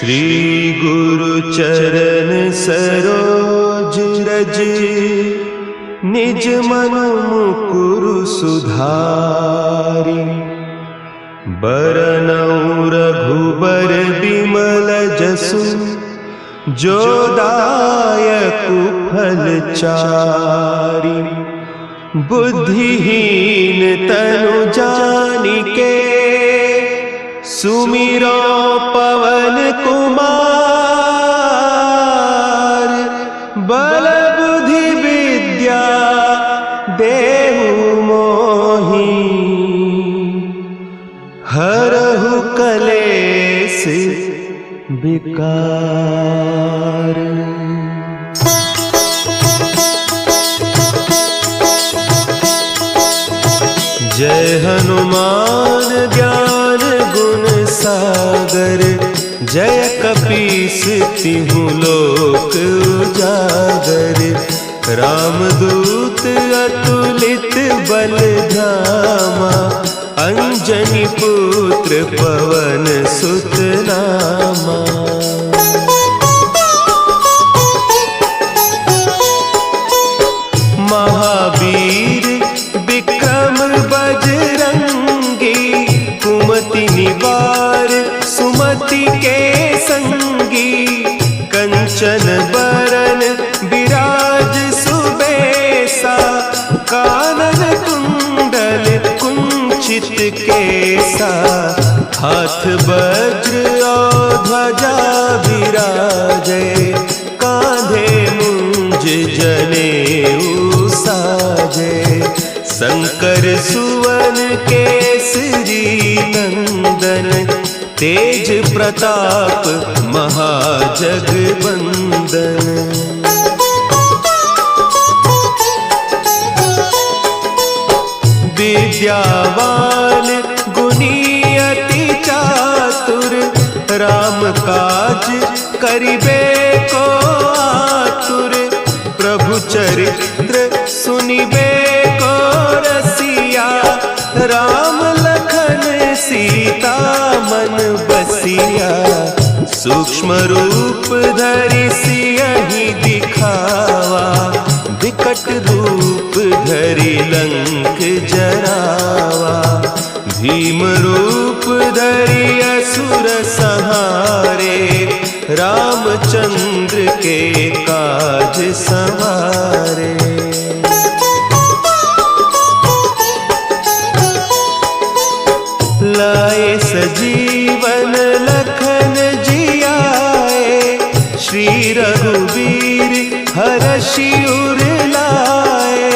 श्री गुरु चरण सरोज रज, निज मन मुकुरु सुधारि। बरनउँ रघुबर बिमल जसु, जो दायकु फल चारि। बुद्धिहीन तनु जानिके, सुमिरो पवन कुमार। बल बुद्धि विद्या देहु मोहि, हरहु कलेस विकार। जय हनुमान ज्ञान गुण सागर, जय कपीस तिहु लोक उजागर। रामदूत अतुलित बल धामा, अंजनी पुत्र पवन सुत नामा। महावीर विक्रम बजरंगी, कुमति निवार सुमति के संगी। कंचन बरन विराज सुबेसा, कानन कुंडल कुंचित केसा। हाथ वज्र और ध्वजा विराजे, कांधे मुंज जनेऊ साजे। शंकर सुवन केसरी नंदन, तेज प्रताप महाजगवंदन। विद्यावान गुणी अति चातुर, राम काज करिबे को आतुर। प्रभु चरित्र सुनिबे को रसिया, राम लखन सीता मन बसिया। सूक्ष्म रूप धरि सियहि दिखावा, विकट रूप धरि लंक जरावा। भीम रूप धरि असुर संहारे, रामचंद्र के काज सवारे। लाए सजीवन लखन जियाए, श्री रघुवीर हरषि उर लाए।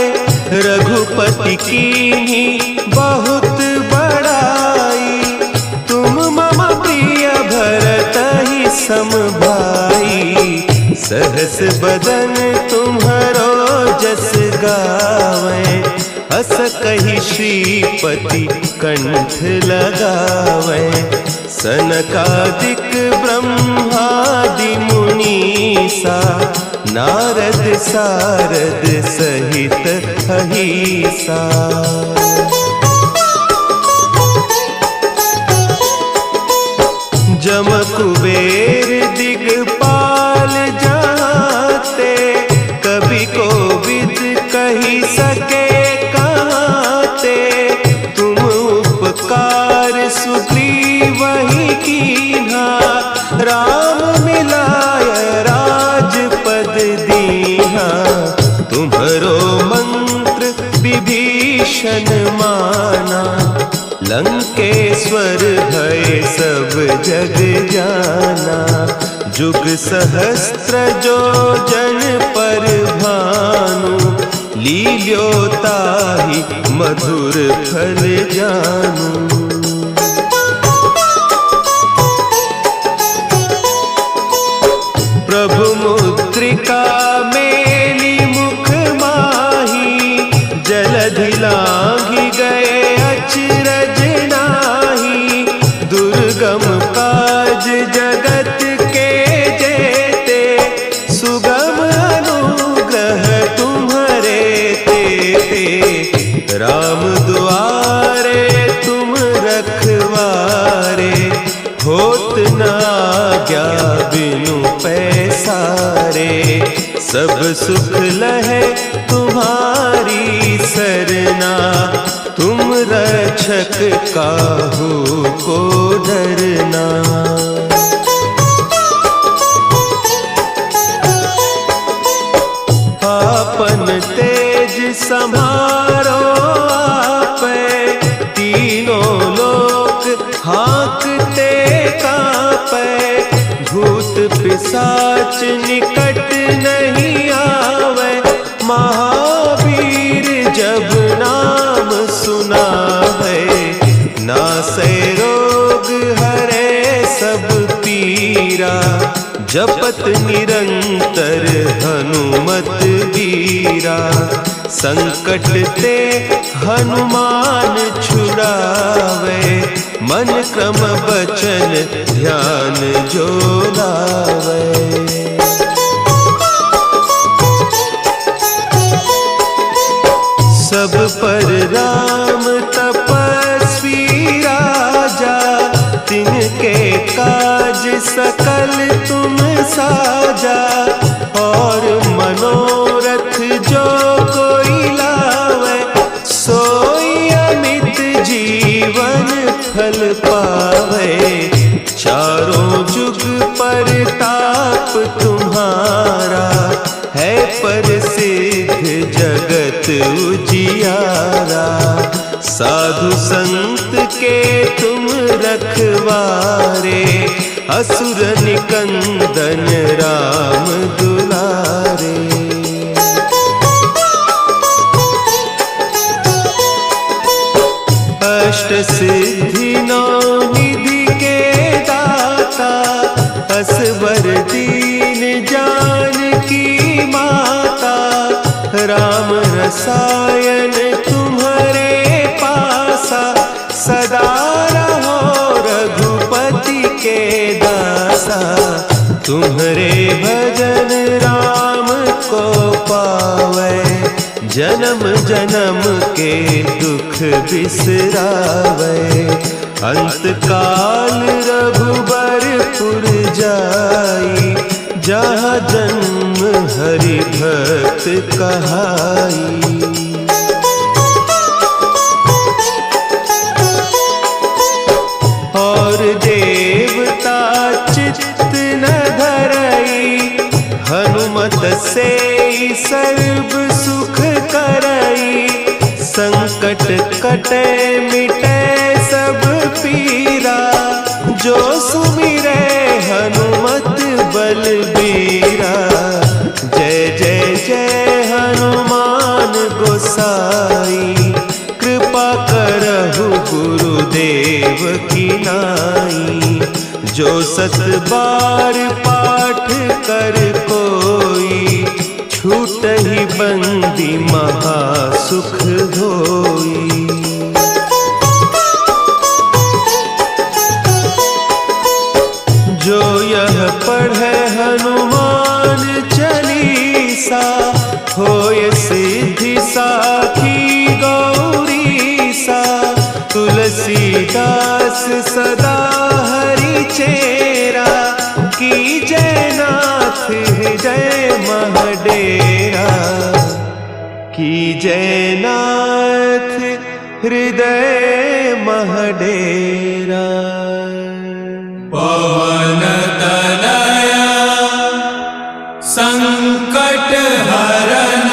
रघुपति कीन्ही बहुत बड़ाई, तुम मम प्रिय भरतहि सम भाई। सहस बदन तुम्हरो जस गावें, हस कहि श्रीपति कंठ लगावें। सनकादिक ब्रह्मादि मुनीसा, नारद सारद सहित अहीसा। जम कुबेर दिगपाल जाते, कवि कोविद कहि सके कहते। तुम उपकार सुग्रीवहि कीन्हा, राम मिलाय राजपद दीन्हा। तुम्हरो मंत्र विभीषण माना, लंकेश्वर भय सब जग जाना। जुग सहस्त्र जो जन पर भानु, लील्योताहि मधुर फल जानू। प्रभु मुद्रिका मेली मुख माही, जलधि लांघि गए अचरज नाही। दुर्गम काज जगत के जेते, सुगम अनुग्रह तुम्हरे तेते। राम दुआरे तुम रखवारे, होत न आज्ञा बिनु पैसारे। सब सुख लहे तुम्हारी सरना, तुम रक्षक काहू को डरना। आपन तेज सम्हारो आपै, तीनों लोक हाँकते कांपै। भूत पिशाच निकट नहीं आवे, महावीर जब नाम सुनावे। नासै रोग हरे सब पीरा, जपत निरंतर हनुमत बीरा। संकट ते हनुमान छुड़ावे, मन क्रम बचन ध्यान जो लावे। सब पर राम तपस्वी राजा, तिनके काज सकल तुम साजा। और मनोरथ जो कोई लावे, सोई अमित जीवन फल पावे। चारों जुग परताप तुम्हारा, है प्रसिद्ध जगत उजियारा। साधु संत के तुम रखवारे, असुर निकंदन राम दुलारे। अष्ट सिद्धि नौ निधि के दाता, असवर दीन जानकी माता। राम रसायन तुम्हारे पासा, सदा रहो रघुपति के दासा। तुम्हारे भजन राम को पावे, जन्म जन्म के दुख बिसरावे। अंत काल रघुबरपुर जाई, जहाँ जन्म हरि भक्त कहाई। और देवता चित्त न धरई, हनुमत से सर्व सुख करई। संकट कटे मिटे सब पीरा, जो सुमिरे हनुमत बलबीरा। जय जय जय हनुमान गोसाई, कृपा करहु गुरुदेव की नाई। जो सत बार पाठ कर कोई, छूटहि बंदी महासुख होई। जो यह पढ़े हनुमान चालीसा, होय सिद्धि साखी गौरीसा। तुलसीदास सदा हरि चेरा, की जयनाथ हृदय महडेरा। की जयनाथ हृदय महडेरा। पवन तनया संकट हरन,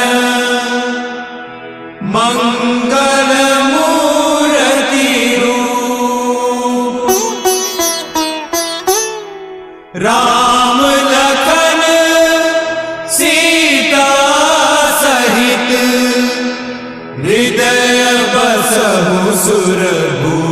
मंगल मूर्ति रूप। राम लखन सीता सहित, हृदय बसहु सुरभूप।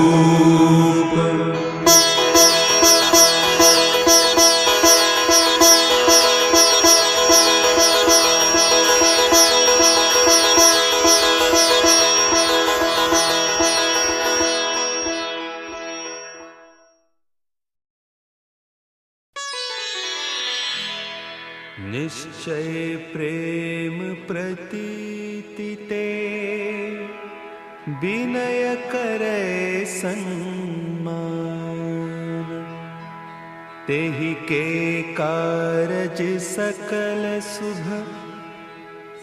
निश्चय प्रेम प्रतीति ते, विनय करे सन्मान। तेहि के कारज सकल शुभ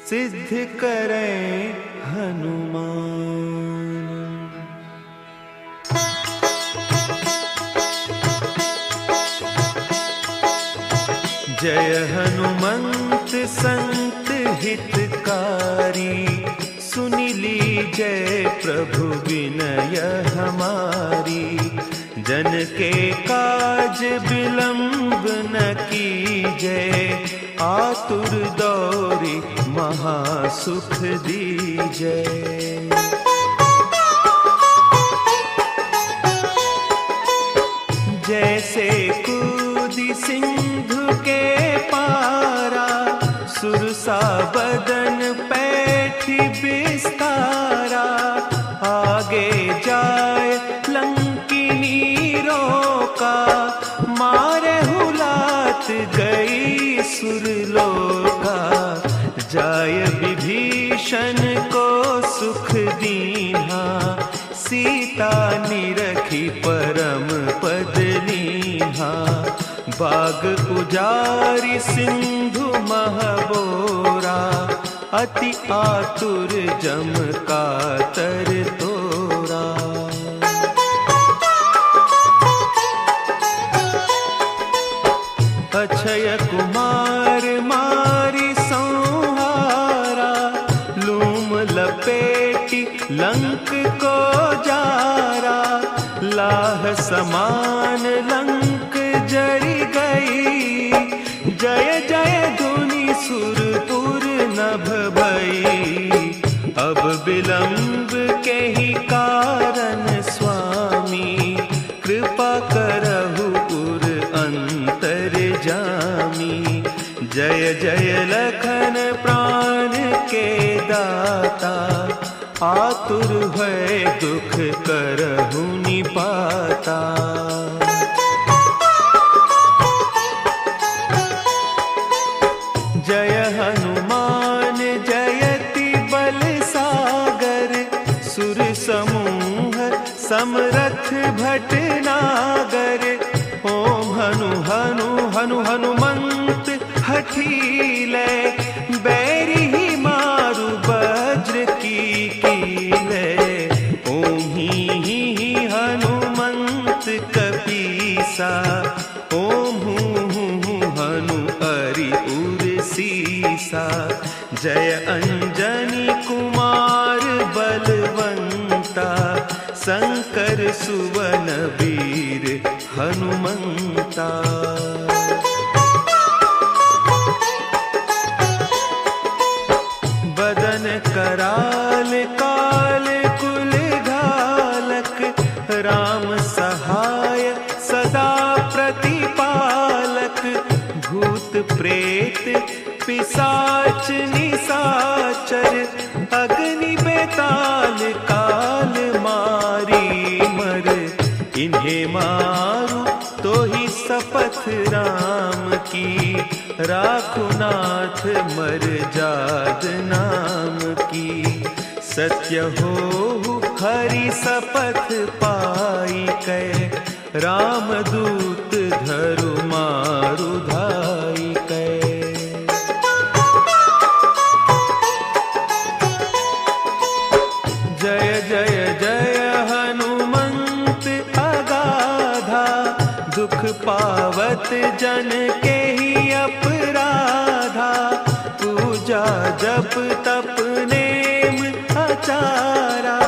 सिद्ध करें हनुमान। जय हनुमंत संत हितकारी, सुनि लीजय प्रभु विनय हमारी। जन के काज विलंब न कीजय, आतुर दौरी महासुख दीजय। जैसे कूदी सिंधु के पारा, सुरसा बदन पैठी बिस्तारा। आगे जाए लंकिनी रोका, मारे हुलात गई सुरलोका। जाय विभीषण को सुख दीन्हा, सीता निरखी परम पद लीन्हा। बाग उजारी सिंधु महबोरा, अति आतुर जम कातर तोरा। अक्षय कुमार मारी संहारा, लूम लपेटी लंक को जारा। लाह समान लंक जरी गई, जय जय धुनि सुरपुर नभ भई। अब विलंब के ही कारण स्वामी, कृपा करहु उर अंतर जामी। जय जय लखन प्राण के दाता, आतुर भय दुख करहु निपाता। जय हनुमान जयति बल सागर, सुर समूह समरथ भटनागर। ओम हनु हनु हनु हनुमंत हठीले, बैरी ही मारु वज्र की कीले। ओम ही हनुमंत कपीसा, ओम हूँ हनु हरि उर सीसा। जय अंजनी कुमार बलवंता, शंकर सुवन वीर हनुमंता। बदन कराल काल कुल घालक, राम सहाय सदा प्रतिपालक। भूत प्रेत पिशाच निशाचर, अग्नि बेताल काल मारी मर। इन्हें मारू तो ही शपथ राम की, राखु नाथ मर जाद नाम की। सत्य हो हरि शपथ पाई कै, राम दूत धरु मारु धाई कै। जय जय जय हनुमंत अगाधा, दुख पावत जन के ही अपराधा। पूजा जप तप नेम आचारा,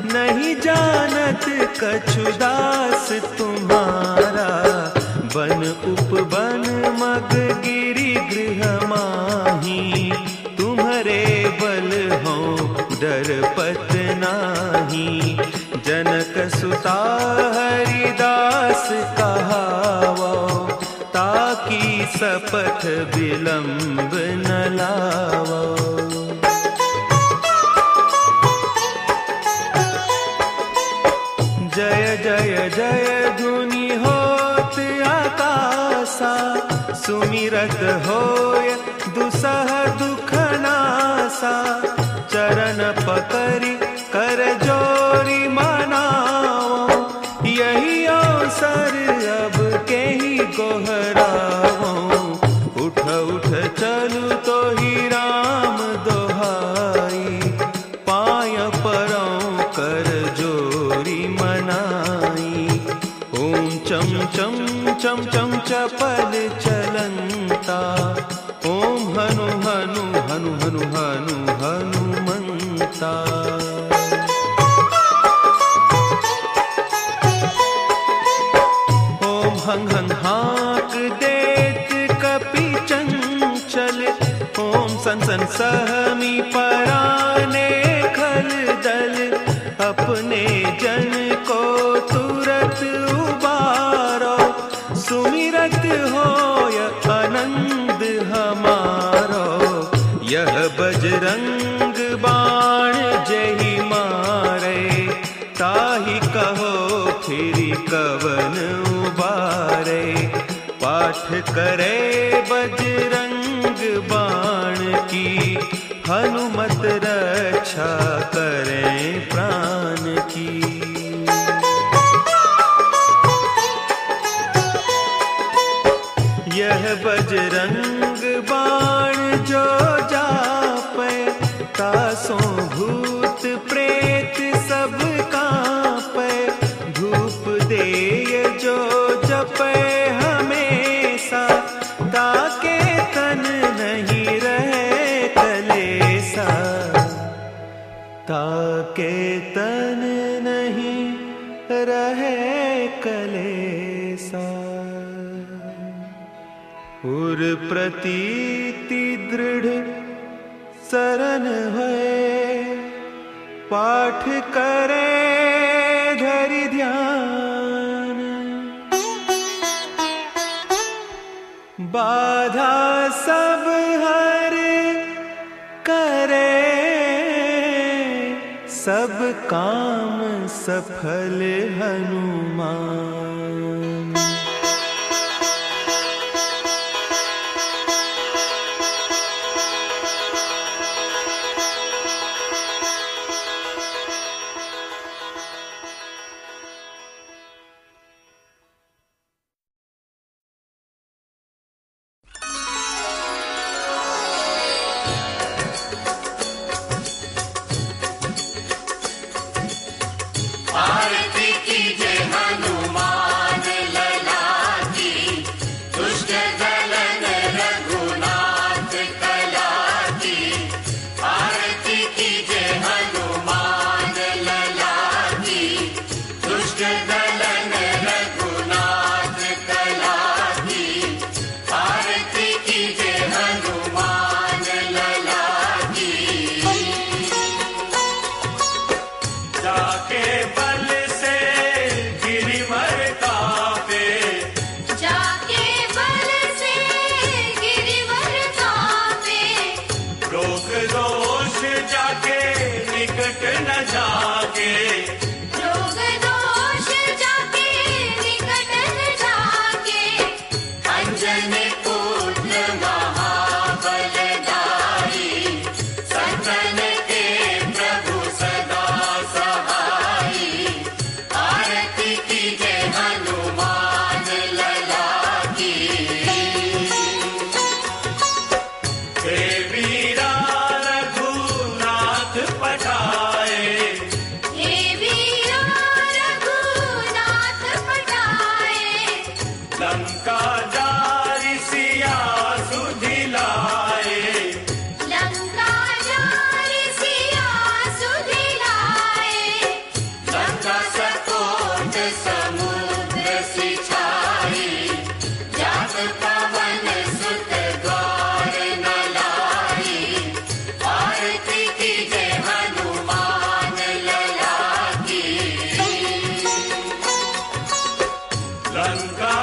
नहीं जानत कछु दास तुम्हारा। बन उपवन मग गिरि गृह माही, तुम्हारे बल हो डरपत नाही। जनक सुता हरिदास कहावो, ताकि शपथ विलंब न लावो। जय जय जय धुनि होत आकाशा, सुमिरत होय दुसह दुख नासा। चरण पकड़ि कर जोरी मनाओ, यही अवसर अब के ही गो दोहरावो, उठ उठ चलू तो ही राम दोहाई, पाय परौ कर जोरी मनाई। ओम चम चम चम चम चपल चलंता, ओम हनु हनु हनु हनु हनु हनुमंता। ओम हंग हंग हाक देत कपि चंचल, ओम सन सन सहमी पराने खल दल, अपने जन को तुरत उबारो, सुमिरत होय आनंद हमारो। यह बजरंग बाण जहि मारे, ताहि कहो फिरि कवन उबारे। पाठ करे बजरंग बाण की, हनुमत रक्षा करें प्राण की। यह बजरंग बाण जो जापै, तासों भूत प्रेत सब कांपै। धूप देय जो जपै हमेशा, ताके तन नहीं रहे कलेसा, ताके तन नहीं रहे कलेसा। उर प्रतीति दृढ़ सरन है, पाठ करे धरि ध्यान। बाधा सब हर करे, सब काम सफल हनुमान। आरती कीजे हनुमान लला की, दुष्ट दलन रघुनाथ कला की। आरती कीजे हनुमान लला की, दुष्ट दलन रघुनाथ कला की। आरती कीजे हनुमान लला की। जाके बल से गिरिवर कापे, जाके बल से गिरिवर कांपे। रोग दोष जाके निकट न जाके। रोग दोष जाके निकट न जाके। अंजनी पुत्र महाबलदाई, संतन के प्रभु सदा सहाई। आरती कीजे हनुमान लला की। हे वीरा रघुनाथ पठाए, हे वीरा रघुनाथ पठाए। लंका जारि सिया सुधिलाए। लंका जारि सिया सुधिलाए। लंका सकोट समुद्र सिंचाई। जात पवन सुत द्वार न लाई। आरती कीजे हनुमान लला की। लंका